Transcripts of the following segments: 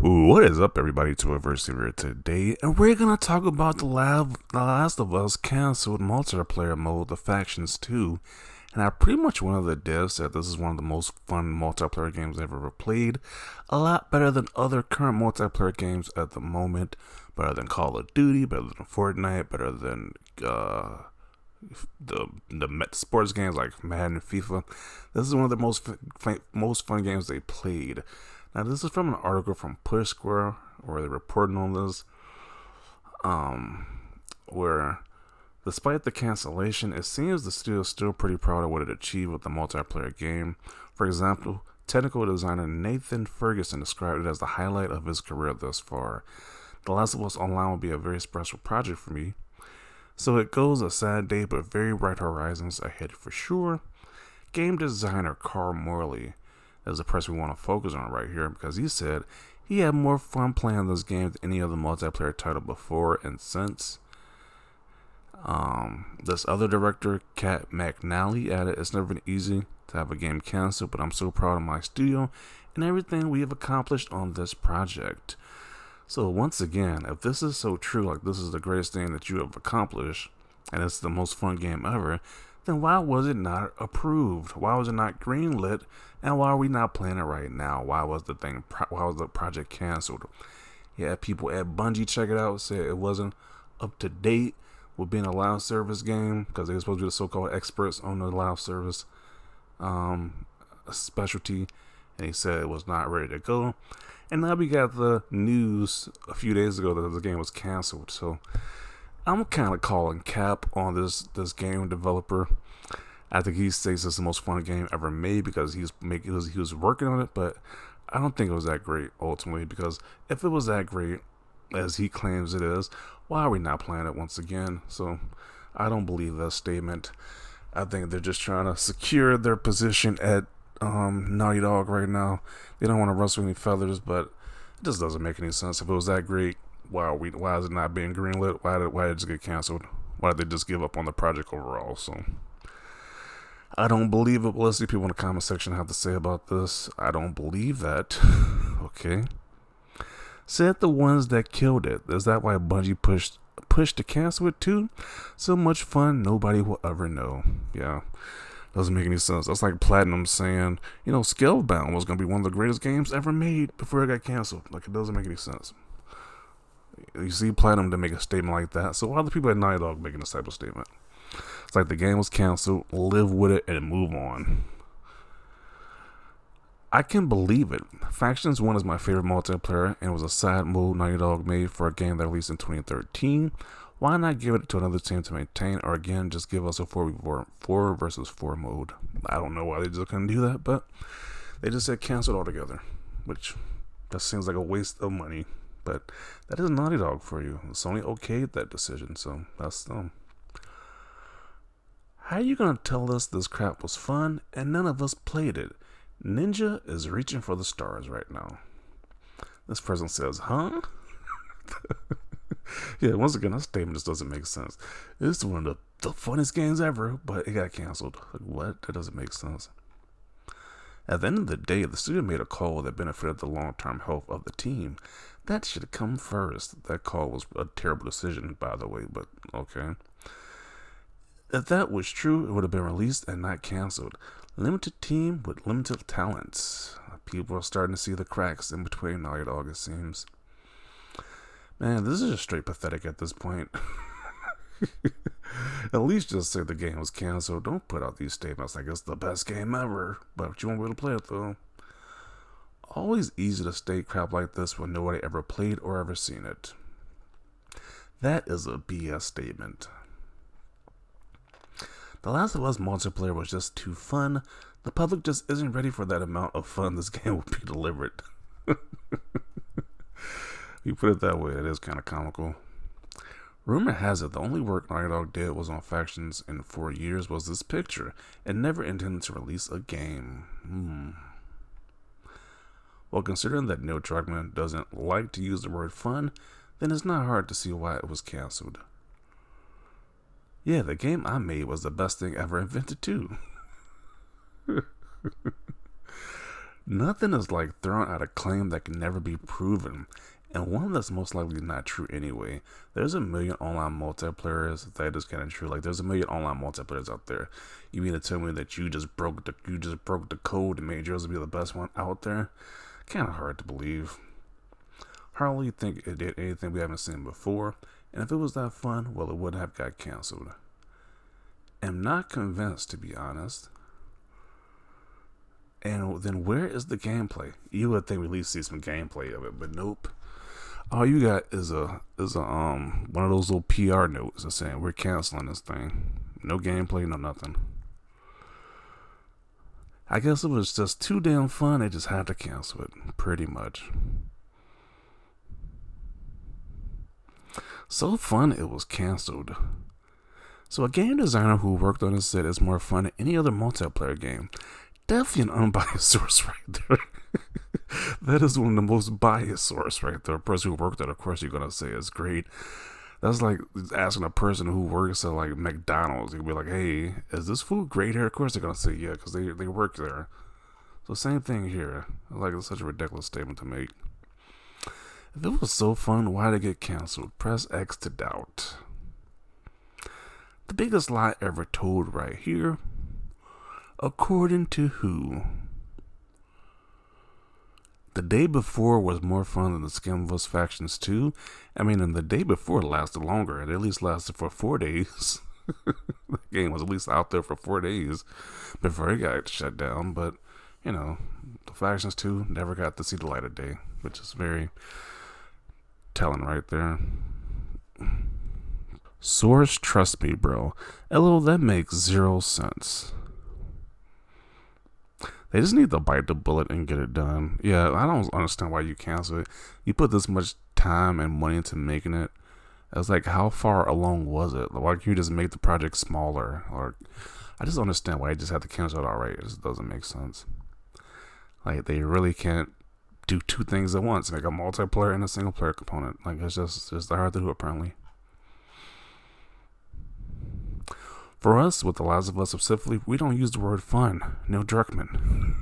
What is up, everybody? To here today, and we're gonna talk about the Last of Us canceled multiplayer mode, the Factions 2. And I pretty much one of the devs said this is one of the most fun multiplayer games I've ever played. A lot better than other current multiplayer games at the moment. Better than Call of Duty, better than Fortnite, better than the sports games like Madden and FIFA. This is one of the most fun games they played. Now, this is from an article from Push Square where they're reporting on this, where despite the cancellation, it seems the studio is still pretty proud of what it achieved with the multiplayer game. For example, technical designer Nathan Ferguson described it as the highlight of his career thus far. The Last of Us Online will be a very special project for me. So it goes a sad day, but very bright horizons ahead for sure. Game designer Carl Morley is the person we want to focus on right here, because he said he had more fun playing this game than any other multiplayer title before and since. This other director, Kat McNally, added, "It's never been easy to have a game canceled, but I'm so proud of my studio and everything we have accomplished on this project." So once again, if this is so true, like this is the greatest thing that you have accomplished, and it's the most fun game ever, then why was it not approved? Why was it not greenlit? And why are we not playing it right now? Why was the project canceled? Yeah, people at Bungie check it out, said it wasn't up to date with being a live service game, because they were supposed to be the so-called experts on the live service specialty, and he said it was not ready to go. And now we got the news a few days ago that the game was canceled. So I'm kind of calling cap on this game developer. I think he says it's the most fun game ever made because he was working on it, but I don't think it was that great ultimately, because if it was that great as he claims it is, why are we not playing it once again? So I don't believe that statement. I think they're just trying to secure their position at Naughty Dog right now. They don't want to rustle any feathers, but it just doesn't make any sense. If it was that great, why is it not being greenlit? Why did it just get canceled? Why did they just give up on the project overall? So I don't believe it. Let's see people in the comment section have to say about this. I don't believe that. Okay. Said the ones that killed it. Is that why Bungie pushed to cancel it too? So much fun, nobody will ever know. Yeah. Doesn't make any sense. That's like Platinum saying, Scalebound was going to be one of the greatest games ever made before it got canceled. Like, it doesn't make any sense. You see Platinum to make a statement like that, so why are the people at Naughty Dog making this type of statement? It's like the game was canceled, live with it, and move on. I can believe it. Factions 1 is my favorite multiplayer, and it was a side mode Naughty Dog made for a game that released in 2013. Why not give it to another team to maintain, or again, just give us a 4 versus 4 mode? I don't know why they just couldn't do that, but they just said cancel it altogether, which just seems like a waste of money. But that is Naughty Dog for you. Sony okayed that decision, so that's them. How are you going to tell us this crap was fun and none of us played it? Ninja is reaching for the stars right now. This person says, huh? Yeah, once again, that statement just doesn't make sense. It's one of the funnest games ever, but it got canceled. Like, what? That doesn't make sense. At the end of the day, the studio made a call that benefited the long-term health of the team. That should have come first. That call was a terrible decision, by the way, but okay. If that was true, it would have been released and not canceled. Limited team with limited talents. People are starting to see the cracks in between Naughty Dog, it seems. Man, this is just straight pathetic at this point. At least just say the game was canceled. Don't put out these statements like it's the best game ever, but you won't be able to play it though. Always easy to state crap like this when nobody ever played or ever seen it. That is a BS statement. The Last of Us multiplayer was just too fun. The public just isn't ready for that amount of fun this game will be delivered. You put it that way, it is kind of comical. Rumor has it the only work Naughty Dog did was on Factions in 4 years was this picture, and never intended to release a game. Well, considering that Neil Druckmann doesn't like to use the word fun, then it's not hard to see why it was canceled. Yeah, the game I made was the best thing ever invented too. Nothing is like throwing out a claim that can never be proven, and one that's most likely not true anyway. There's a million online multiplayers that is kind of true. Like there's a million online multiplayers out there. You mean to tell me that you just broke the code and made yours be the best one out there? Kind of hard to believe. Hardly think it did anything we haven't seen before, and if it was that fun, well, it would have got canceled. I'm not convinced, to be honest. And then where is the gameplay? You would think we at least see some gameplay of it, but nope. All you got is a one of those little PR notes that's saying we're canceling this thing. No gameplay, no nothing. I guess it was just too damn fun. They just had to cancel it, pretty much. So fun it was canceled. So a game designer who worked on it said it's more fun than any other multiplayer game. Definitely an unbiased source right there. That is one of the most biased source right there. A person who worked at it, of course you're gonna say it's great. That's like asking a person who works at like McDonald's. You'd be like, hey, is this food great here? Of course they're gonna say yeah, because they work there. So same thing here. Like it's such a ridiculous statement to make. If it was so fun, why did it get canceled? Press X to doubt. The biggest lie ever told right here. According to who? The day before was more fun than the TLOU Factions 2. I mean, and the day before lasted longer. It at least lasted for 4 days. The game was at least out there for 4 days before it got shut down. But, you know, the Factions 2 never got to see the light of day, which is very telling right there. Source, trust me, bro. LO, that makes 0 sense. They just need to bite the bullet and get it done. Yeah, I don't understand why you cancel it. You put this much time and money into making it. It's like, how far along was it? Why can't you just make the project smaller? Or I just don't understand why you just have to cancel it outright. It just doesn't make sense. Like, they really can't do 2 things at once. Make a multiplayer and a single player component. Like, it's just hard to do, apparently. For us, with The Last of Us specifically, we don't use the word fun. Neil Druckmann.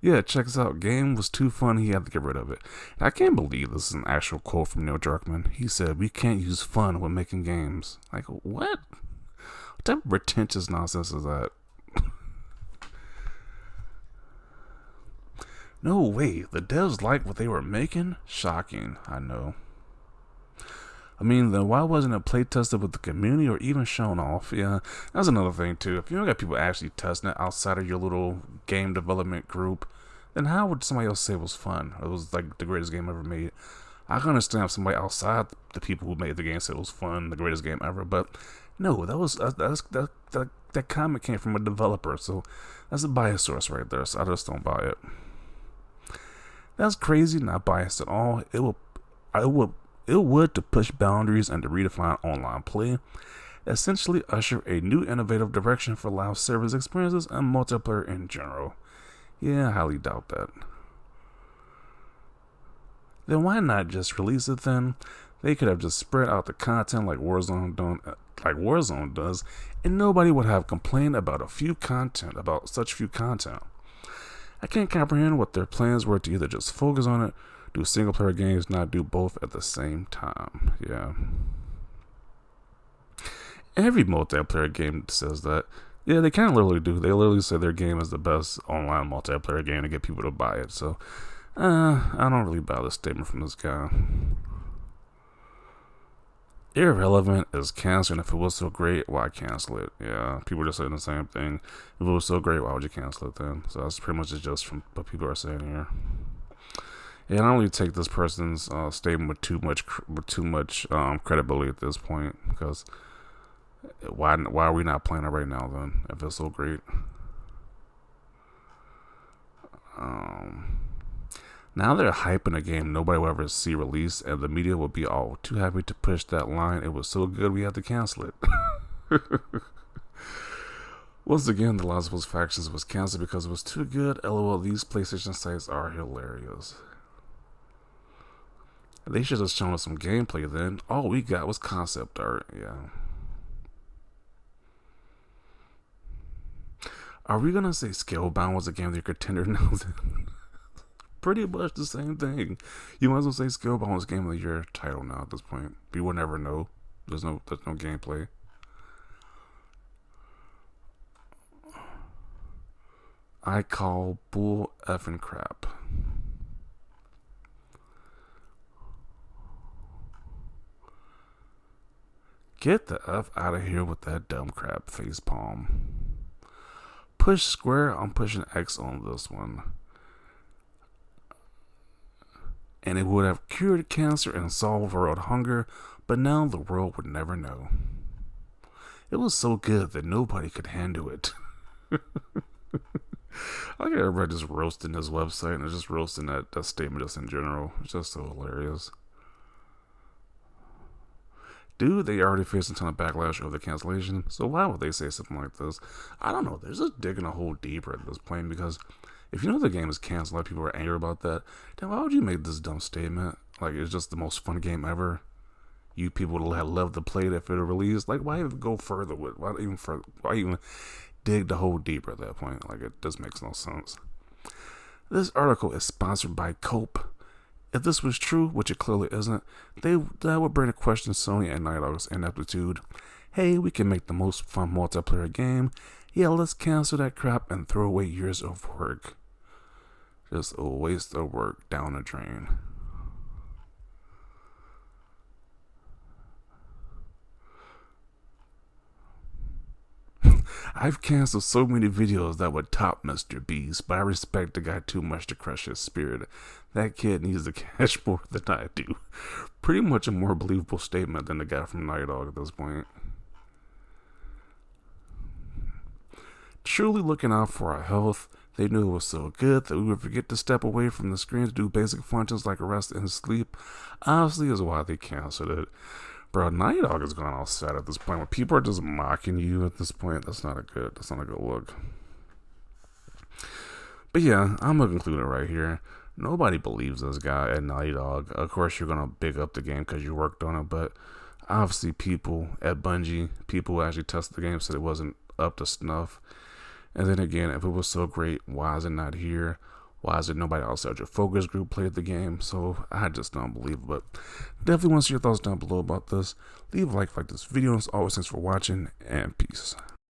Yeah, check this out. Game was too fun, he had to get rid of it. And I can't believe this is an actual quote from Neil Druckmann. He said, we can't use fun when making games. Like, what? What type of pretentious nonsense is that? No way, the devs liked what they were making? Shocking, I know. I mean, then why wasn't it play tested with the community or even shown off? Yeah, that's another thing too. If you don't got people actually testing it outside of your little game development group, then how would somebody else say it was fun? It was like the greatest game ever made. I can understand if somebody outside the people who made the game said it was fun, the greatest game ever, but no, that comment came from a developer, so that's a bias source right there. So I just don't buy it. That's crazy, not biased at all. It would to push boundaries and to redefine online play, essentially usher a new innovative direction for live service experiences and multiplayer in general. Yeah, I highly doubt that. Then why not just release it then? They could have just spread out the content like Warzone does, and nobody would have complained about such few content. I can't comprehend what their plans were to either just focus on it, do single player games, not do both at the same time. Yeah. Every multiplayer game says that. Yeah, they kind of literally do. They literally say their game is the best online multiplayer game to get people to buy it. So, I don't really buy this statement from this guy. Irrelevant is canceling. If it was so great, why cancel it? Yeah, people are just saying the same thing. If it was so great, why would you cancel it then? So that's pretty much just from what people are saying here. Yeah, I don't really take this person's statement with too much credibility at this point, because why are we not playing it right now then if it's so great? Now they're hyping a game nobody will ever see release, and the media will be all too happy to push that line. It was so good we had to cancel it. Once again, The Last of Us Factions was canceled because it was too good. LOL, these PlayStation sites are hilarious. They should have shown us some gameplay then. All we got was concept art. Yeah. Are we gonna say Scalebound was a game of the contender now? Pretty much the same thing. You might as well say Scalebound was game of the year title now at this point. We will never know. There's no gameplay. I call bull effing crap. Get the F out of here with that dumb crap facepalm. Push square, I'm pushing X on this one. And it would have cured cancer and solved world hunger, but now the world would never know. It was so good that nobody could handle it. I get everybody just roasting this website and just roasting that statement just in general. It's just so hilarious. Dude, they already faced a ton of backlash over the cancellation, so why would they say something like this? I don't know. They're just digging a hole deeper at this point, because if you know the game is canceled, like people are angry about that, then why would you make this dumb statement? Like, it's just the most fun game ever. You people would have loved to play it if it were released. Like, why even go further with it? Why even dig the hole deeper at that point? Like, it just makes no sense. This article is sponsored by Cope. If this was true, which it clearly isn't, that would bring to question Sony and Naughty Dog's ineptitude. Hey, we can make the most fun multiplayer game. Yeah, let's cancel that crap and throw away years of work. Just a waste of work down the drain. I've canceled so many videos that would top Mr. Beast, but I respect the guy too much to crush his spirit. That kid needs to cash more than I do. Pretty much a more believable statement than the guy from Naughty Dog at this point. Truly looking out for our health, they knew it was so good that we would forget to step away from the screen to do basic functions like rest and sleep. Obviously is why they canceled it. Bro, Naughty Dog has gone all sad at this point. When people are just mocking you at this point, that's not a good look. But yeah, I'm gonna conclude it right here. Nobody believes this guy at Naughty Dog. Of course, you're gonna big up the game because you worked on it, but obviously, people at Bungie, people who actually tested the game, said it wasn't up to snuff. And then again, if it was so great, why is it not here? Why is it nobody outside your focus group played the game? So I just don't believe it. But definitely want to see your thoughts down below about this. Leave a like this video. As always, thanks for watching, and peace.